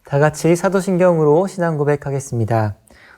다 같이 사도신경으로 신앙 고백하겠습니다.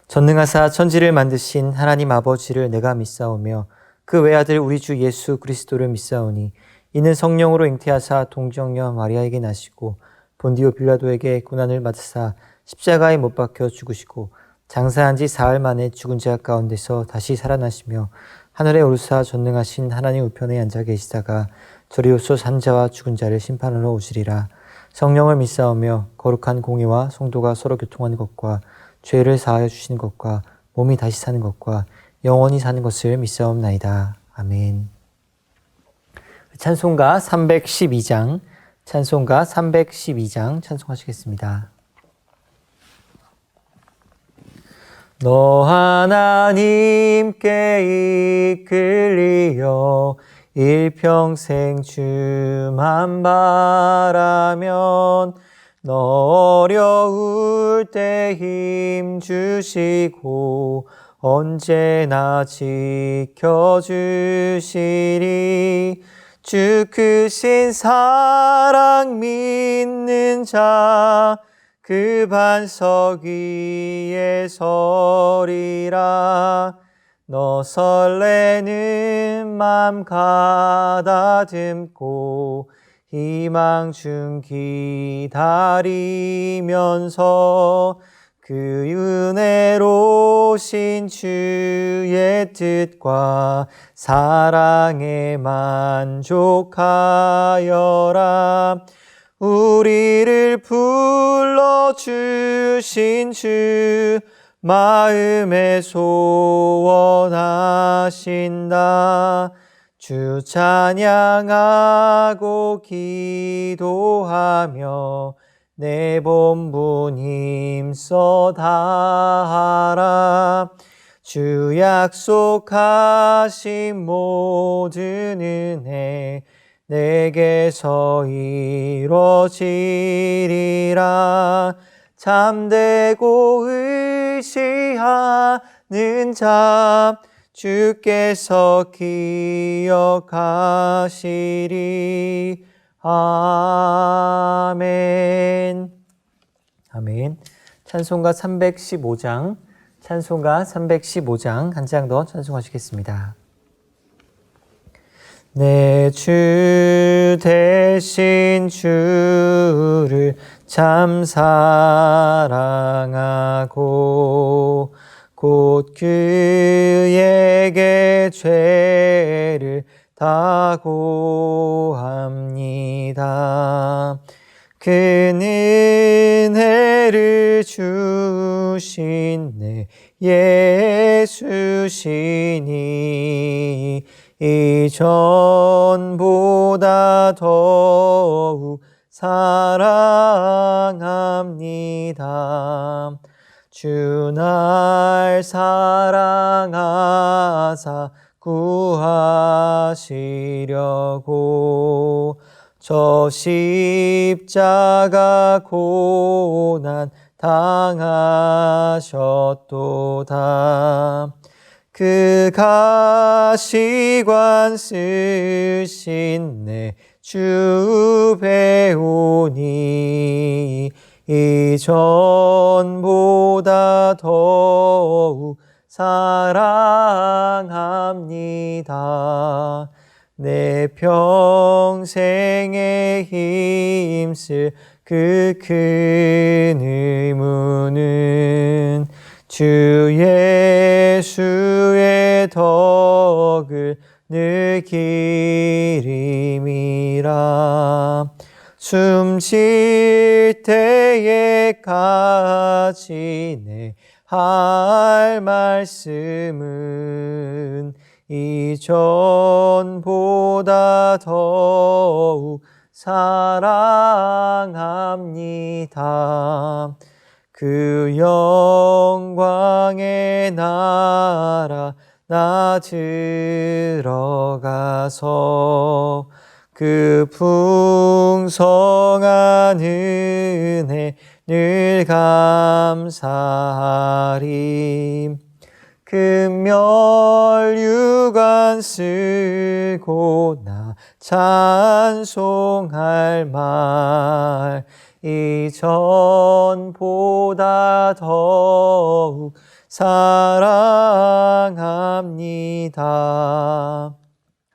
전능하사 천지를 만드신 하나님 아버지를 내가 믿사오며 그 외아들 우리 주 예수 그리스도를 믿사오니 이는 성령으로 잉태하사 동정녀 마리아에게 나시고 본디오 빌라도에게 고난을 받으사 십자가에 못 박혀 죽으시고 장사한 지 사흘 만에 죽은 자 가운데서 다시 살아나시며 하늘에 오르사 전능하신 하나님 우편에 앉아 계시다가 저리로서 산 자와 죽은 자를 심판하러 오시리라. 성령을 믿사오며 거룩한 공의와 성도가 서로 교통하는 것과 죄를 사하여 주시는 것과 몸이 다시 사는 것과 영원히 사는 것을 믿사옵나이다. 아멘. 찬송가 312장 찬송하시겠습니다. 너 하나님께 이끌리어 일평생 주만 바라면 너 어려울 때 힘 주시고 언제나 지켜주시리. 주 크신 사랑 믿는 자 그 반석 위에 서리라. 너 설레는 맘 가다듬고 희망 중 기다리면서 그 은혜로우신 주의 뜻과 사랑에 만족하여라. 우리를 불러주신 주 마음에 소원하신다. 주 찬양하고 기도하며 내 본분 힘써 다하라. 주 약속하신 모든 은혜 내게서 이루어지리라. 참되고 의지하는 자 주께서 기억하시리. 아멘. 아멘. 찬송가 315장 한 장 더 찬송하시겠습니다. 내 주 대신 주를 참 사랑하고 곧 그에게 죄를 다 고합니다. 그 은혜를 주신 내 예수시니 이전보다 더욱 사랑합니다. 주 날 사랑하사 구하시려고 저 십자가 고난 당하셨도다. 그 가시관 쓰신 내 주 배우니 이전보다 더욱 사랑합니다. 내 평생에 힘쓸 그 큰 의무는 주 예수의 덕을 늘 기림이라. 숨 쉴 때에까지 내 할 말씀은 이전보다 더욱 사랑합니다. 그 영광의 나라 나 들어가서 그 풍성한 은혜 늘 감사하리. 금멸유관 쓰고 나 찬송할 말 이전보다 더욱 사랑합니다.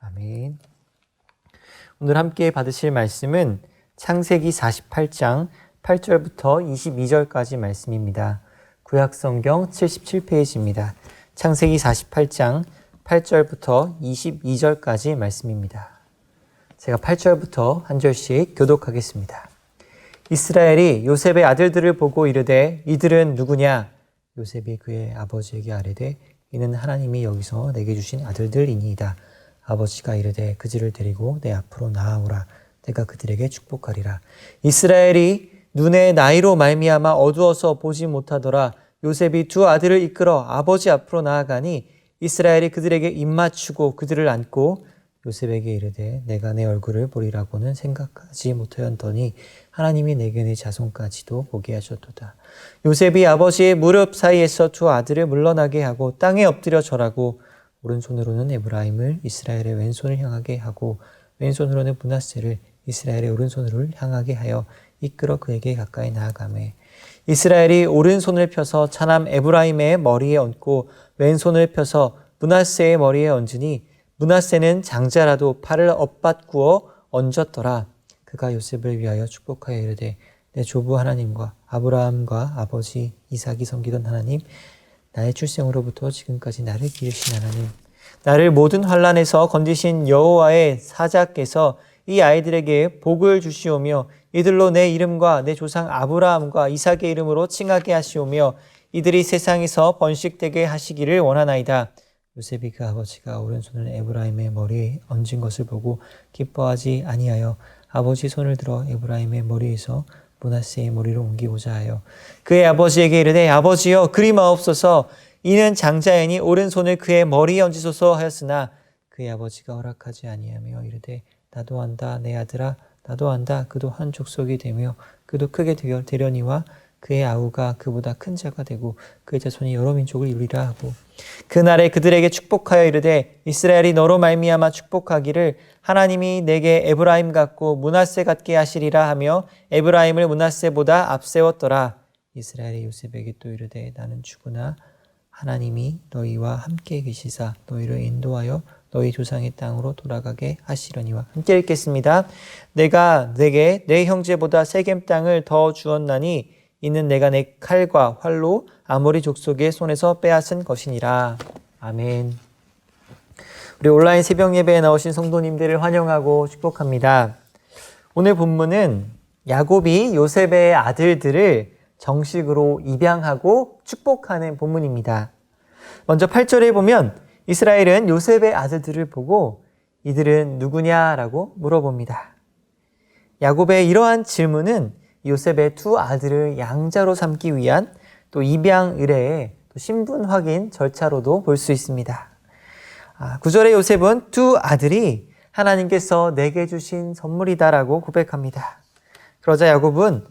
아멘. 오늘 함께 받으실 말씀은 창세기 48장 8절부터 22절까지 말씀입니다. 구약성경 77페이지입니다. 창세기 48장 8절부터 22절까지 말씀입니다. 제가 8절부터 한 절씩 교독하겠습니다. 이스라엘이 요셉의 아들들을 보고 이르되 이들은 누구냐? 요셉이 그의 아버지에게 아뢰되 이는 하나님이 여기서 내게 주신 아들들이니이다. 아버지가 이르되 그들을 데리고 내 앞으로 나아오라. 내가 그들에게 축복하리라. 이스라엘이 눈의 나이로 말미암아 어두워서 보지 못하더라. 요셉이 두 아들을 이끌어 아버지 앞으로 나아가니 이스라엘이 그들에게 입맞추고 그들을 안고 요셉에게 이르되 내가 내 얼굴을 보리라고는 생각하지 못하였더니 하나님이 내게 내 자손까지도 보게 하셨도다. 요셉이 아버지의 무릎 사이에서 두 아들을 물러나게 하고 땅에 엎드려 절하고 오른손으로는 에브라임을 이스라엘의 왼손을 향하게 하고 왼손으로는 므낫세를 이스라엘의 오른손을 향하게 하여 이끌어 그에게 가까이 나아가매 이스라엘이 오른손을 펴서 차남 에브라임의 머리에 얹고 왼손을 펴서 므낫세의 머리에 얹으니 므낫세는 장자라도 팔을 엇받구어 얹었더라. 그가 요셉을 위하여 축복하여 이르되 내 조부 하나님과 아브라함과 아버지 이삭이 섬기던 하나님, 나의 출생으로부터 지금까지 나를 기르신 하나님, 나를 모든 환난에서 건지신 여호와의 사자께서 이 아이들에게 복을 주시오며 이들로 내 이름과 내 조상 아브라함과 이삭의 이름으로 칭하게 하시오며 이들이 세상에서 번식되게 하시기를 원하나이다. 요셉이 그 아버지가 오른손을 에브라임의 머리에 얹은 것을 보고 기뻐하지 아니하여 아버지 손을 들어 에브라임의 머리에서 므낫세의 머리로 옮기고자 하여 그의 아버지에게 이르되 아버지여 그리 마옵소서. 이는 장자이니 오른손을 그의 머리에 얹으소서 하였으나 그의 아버지가 허락하지 아니하며 이르되 나도 안다 내 아들아 나도 안다. 그도 한 족속이 되며 그도 크게 되려니와 그의 아우가 그보다 큰 자가 되고 그의 자손이 여러 민족을 이루리라 하고 그날에 그들에게 축복하여 이르되 이스라엘이 너로 말미암아 축복하기를 하나님이 내게 에브라임 같고 므낫세 같게 하시리라 하며 에브라임을 므낫세보다 앞세웠더라. 이스라엘이 요셉에게 또 이르되 나는 죽으나 하나님이 너희와 함께 계시사 너희를 인도하여 너희 조상의 땅으로 돌아가게 하시려니와. 함께 읽겠습니다. 내가 내게 내 형제보다 세겜 땅을 더 주었나니 이는 내가 내 칼과 활로 아모리 족속의 손에서 빼앗은 것이니라. 아멘. 우리 온라인 새벽 예배에 나오신 성도님들을 환영하고 축복합니다. 오늘 본문은 야곱이 요셉의 아들들을 정식으로 입양하고 축복하는 본문입니다. 먼저 8절에 보면 이스라엘은 요셉의 아들들을 보고 이들은 누구냐라고 물어봅니다. 야곱의 이러한 질문은 요셉의 두 아들을 양자로 삼기 위한 또 입양 의례의 또 신분 확인 절차로도 볼 수 있습니다. 9절에 요셉은 두 아들이 하나님께서 내게 주신 선물이다라고 고백합니다. 그러자 야곱은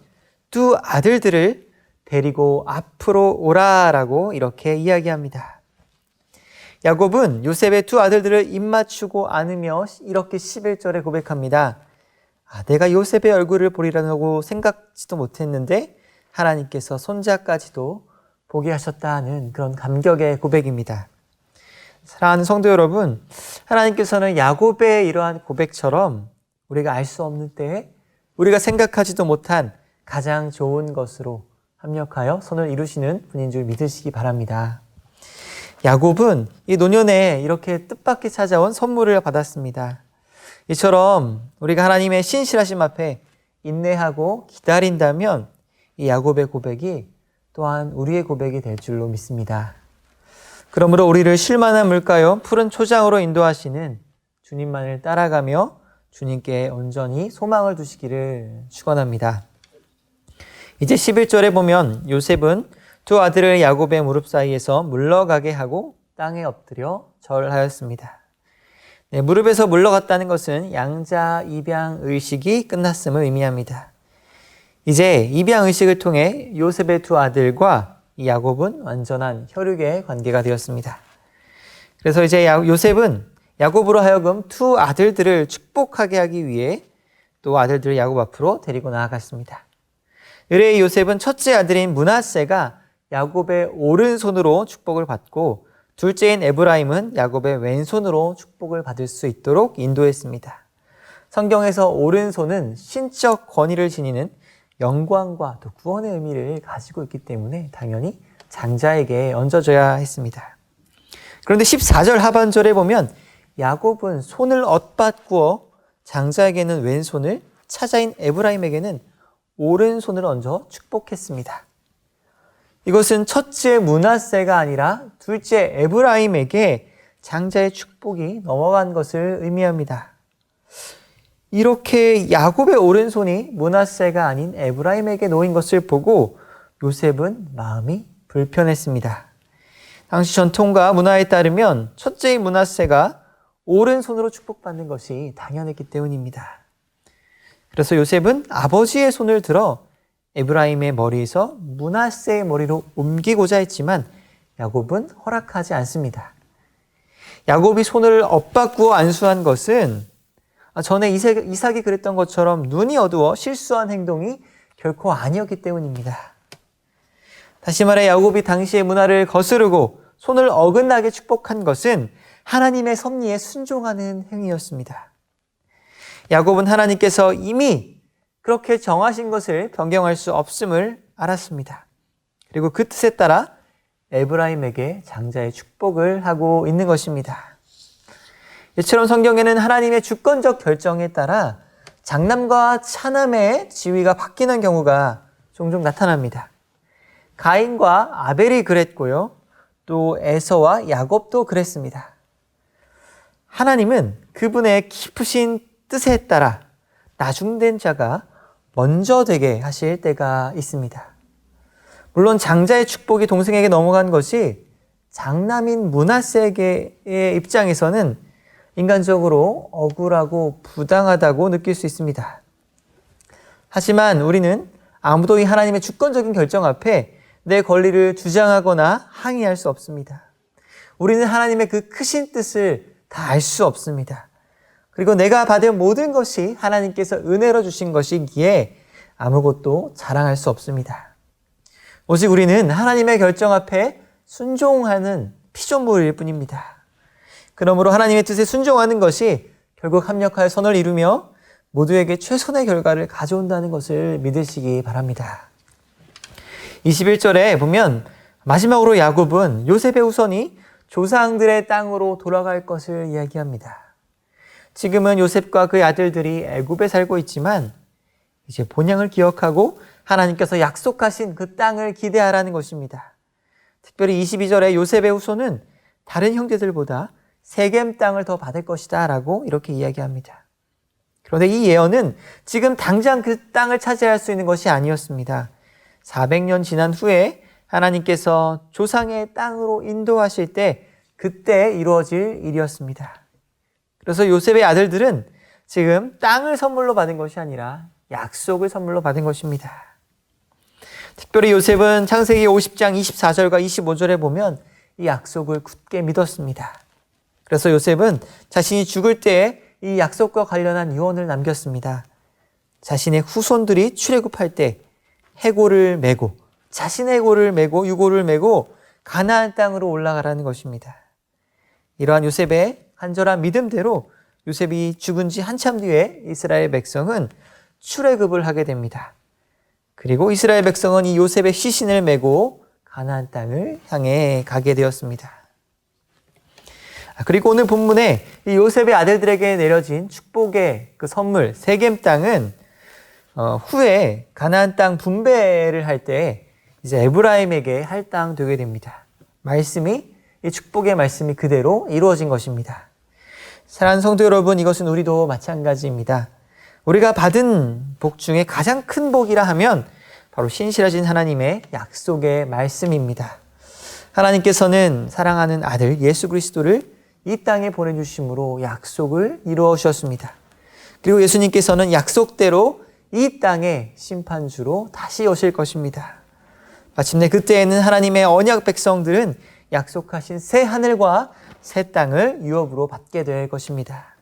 두 아들들을 데리고 앞으로 오라라고 이렇게 이야기합니다. 야곱은 요셉의 두 아들들을 입맞추고 안으며 이렇게 11절에 고백합니다. 내가 요셉의 얼굴을 보리라고 생각지도 못했는데 하나님께서 손자까지도 보게 하셨다는 그런 감격의 고백입니다. 사랑하는 성도 여러분, 하나님께서는 야곱의 이러한 고백처럼 우리가 알 수 없는 때에 우리가 생각하지도 못한 가장 좋은 것으로 합력하여 선을 이루시는 분인 줄 믿으시기 바랍니다. 야곱은 이 노년에 이렇게 뜻밖의 찾아온 선물을 받았습니다. 이처럼 우리가 하나님의 신실하심 앞에 인내하고 기다린다면 이 야곱의 고백이 또한 우리의 고백이 될 줄로 믿습니다. 그러므로 우리를 쉴만한 물가요 푸른 초장으로 인도하시는 주님만을 따라가며 주님께 온전히 소망을 두시기를 축원합니다. 이제 11절에 보면 요셉은 두 아들을 야곱의 무릎 사이에서 물러가게 하고 땅에 엎드려 절하였습니다. 무릎에서 물러갔다는 것은 양자 입양 의식이 끝났음을 의미합니다. 이제 입양 의식을 통해 요셉의 두 아들과 이 야곱은 완전한 혈육의 관계가 되었습니다. 그래서 이제 요셉은 야곱으로 하여금 두 아들들을 축복하게 하기 위해 또 아들들을 야곱 앞으로 데리고 나아갔습니다. 의뢰의 요셉은 첫째 아들인 므낫세가 야곱의 오른손으로 축복을 받고 둘째인 에브라임은 야곱의 왼손으로 축복을 받을 수 있도록 인도했습니다. 성경에서 오른손은 신적 권위를 지니는 영광과 또 구원의 의미를 가지고 있기 때문에 당연히 장자에게 얹어져야 했습니다. 그런데 14절 하반절에 보면 야곱은 손을 엇바꾸어 장자에게는 왼손을, 차자인 에브라임에게는 오른손을 얹어 축복했습니다. 이것은 첫째 므낫세가 아니라 둘째 에브라임에게 장자의 축복이 넘어간 것을 의미합니다. 이렇게 야곱의 오른손이 므낫세가 아닌 에브라임에게 놓인 것을 보고 요셉은 마음이 불편했습니다. 당시 전통과 문화에 따르면 첫째인 므낫세가 오른손으로 축복받는 것이 당연했기 때문입니다. 그래서 요셉은 아버지의 손을 들어 에브라임의 머리에서 므낫세의 머리로 옮기고자 했지만 야곱은 허락하지 않습니다. 야곱이 손을 엇바꾸어 안수한 것은 전에 이삭이 그랬던 것처럼 눈이 어두워 실수한 행동이 결코 아니었기 때문입니다. 다시 말해 야곱이 당시의 문화를 거스르고 손을 어긋나게 축복한 것은 하나님의 섭리에 순종하는 행위였습니다. 야곱은 하나님께서 이미 그렇게 정하신 것을 변경할 수 없음을 알았습니다. 그리고 그 뜻에 따라 에브라임에게 장자의 축복을 하고 있는 것입니다. 이처럼 성경에는 하나님의 주권적 결정에 따라 장남과 차남의 지위가 바뀌는 경우가 종종 나타납니다. 가인과 아벨이 그랬고요. 또 에서와 야곱도 그랬습니다. 하나님은 그분의 깊으신 뜻에 따라 나중된 자가 먼저 되게 하실 때가 있습니다. 물론 장자의 축복이 동생에게 넘어간 것이 장남인 므낫세의 입장에서는 인간적으로 억울하고 부당하다고 느낄 수 있습니다. 하지만 우리는 아무도 이 하나님의 주권적인 결정 앞에 내 권리를 주장하거나 항의할 수 없습니다. 우리는 하나님의 그 크신 뜻을 다 알 수 없습니다. 그리고 내가 받은 모든 것이 하나님께서 은혜로 주신 것이기에 아무것도 자랑할 수 없습니다. 오직 우리는 하나님의 결정 앞에 순종하는 피조물일 뿐입니다. 그러므로 하나님의 뜻에 순종하는 것이 결국 합력하여 선을 이루며 모두에게 최선의 결과를 가져온다는 것을 믿으시기 바랍니다. 21절에 보면 마지막으로 야곱은 요셉의 후손이 조상들의 땅으로 돌아갈 것을 이야기합니다. 지금은 요셉과 그의 아들들이 애굽에 살고 있지만 이제 본향을 기억하고 하나님께서 약속하신 그 땅을 기대하라는 것입니다. 특별히 22절에 요셉의 후손은 다른 형제들보다 세겜 땅을 더 받을 것이다 라고 이렇게 이야기합니다. 그런데 이 예언은 지금 당장 그 땅을 차지할 수 있는 것이 아니었습니다. 400년 지난 후에 하나님께서 조상의 땅으로 인도하실 때 그때 이루어질 일이었습니다. 그래서 요셉의 아들들은 지금 땅을 선물로 받은 것이 아니라 약속을 선물로 받은 것입니다. 특별히 요셉은 창세기 50장 24절과 25절에 보면 이 약속을 굳게 믿었습니다. 그래서 요셉은 자신이 죽을 때에 이 약속과 관련한 유언을 남겼습니다. 자신의 후손들이 출애굽할 때 해골을 메고 자신의 해골을 메고 유골을 메고 가나안 땅으로 올라가라는 것입니다. 이러한 요셉의 간절한 믿음대로 요셉이 죽은 지 한참 뒤에 이스라엘 백성은 출애굽을 하게 됩니다. 그리고 이스라엘 백성은 이 요셉의 시신을 메고 가나안 땅을 향해 가게 되었습니다. 그리고 오늘 본문에 이 요셉의 아들들에게 내려진 축복의 그 선물 세겜 땅은 후에 가나안 땅 분배를 할 때 이제 에브라임에게 할당되게 됩니다. 이 축복의 말씀이 그대로 이루어진 것입니다. 사랑하는 성도 여러분, 이것은 우리도 마찬가지입니다. 우리가 받은 복 중에 가장 큰 복이라 하면 바로 신실하신 하나님의 약속의 말씀입니다. 하나님께서는 사랑하는 아들 예수 그리스도를 이 땅에 보내주심으로 약속을 이루어 주셨습니다. 그리고 예수님께서는 약속대로 이 땅의 심판주로 다시 오실 것입니다. 마침내 그때에는 하나님의 언약 백성들은 약속하신 새 하늘과 새 땅을 유업으로 받게 될 것입니다.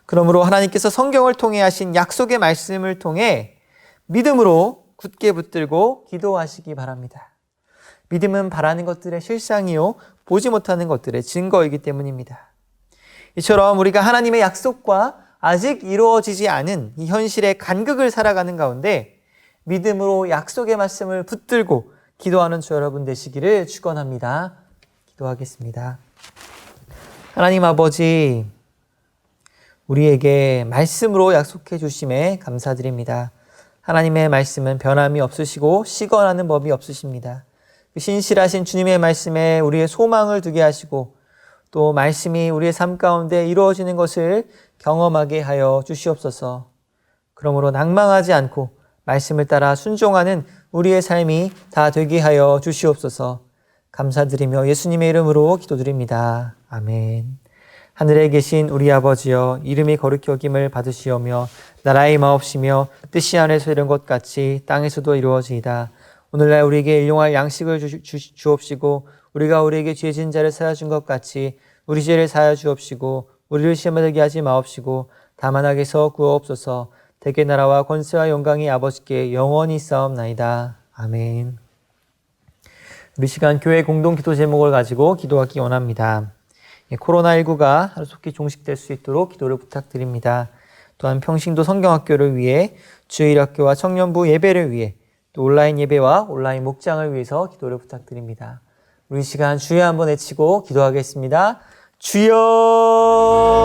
그러므로 하나님께서 성경을 통해 하신 약속의 말씀을 통해 믿음으로 굳게 붙들고 기도하시기 바랍니다. 믿음은 바라는 것들의 실상이요 보지 못하는 것들의 증거이기 때문입니다. 이처럼 우리가 하나님의 약속과 아직 이루어지지 않은 이 현실의 간극을 살아가는 가운데 믿음으로 약속의 말씀을 붙들고 기도하는 저 여러분 되시기를 축원합니다. 기도하겠습니다. 하나님 아버지, 우리에게 말씀으로 약속해 주심에 감사드립니다. 하나님의 말씀은 변함이 없으시고 시건하는 법이 없으십니다. 그 신실하신 주님의 말씀에 우리의 소망을 두게 하시고 또 말씀이 우리의 삶 가운데 이루어지는 것을 경험하게 하여 주시옵소서. 그러므로 낭망하지 않고 말씀을 따라 순종하는 우리의 삶이 다 되게 하여 주시옵소서. 감사드리며 예수님의 이름으로 기도드립니다. 아멘. 하늘에 계신 우리 아버지여, 이름이 거룩히 여김을 받으시오며 나라의 마옵시며 뜻이 하늘에서 이룬 것 같이 땅에서도 이루어지이다. 오늘날 우리에게 일용할 양식을 주옵시고 우리가 우리에게 죄 지은 자를 사하여 준 것 같이 우리 죄를 사하여 주옵시고 우리를 시험에 들게 하지 마옵시고 다만 악에서 구하옵소서. 대개 나라와 권세와 영광이 아버지께 영원히 있사옵나이다. 아멘. 우리 시간 교회 공동 기도 제목을 가지고 기도하기 원합니다. 코로나19가 하루속히 종식될 수 있도록 기도를 부탁드립니다. 또한 평신도 성경학교를 위해 주일학교와 청년부 예배를 위해 또 온라인 예배와 온라인 목장을 위해서 기도를 부탁드립니다. 우리 시간 주여 한번 외치고 기도하겠습니다. 주여!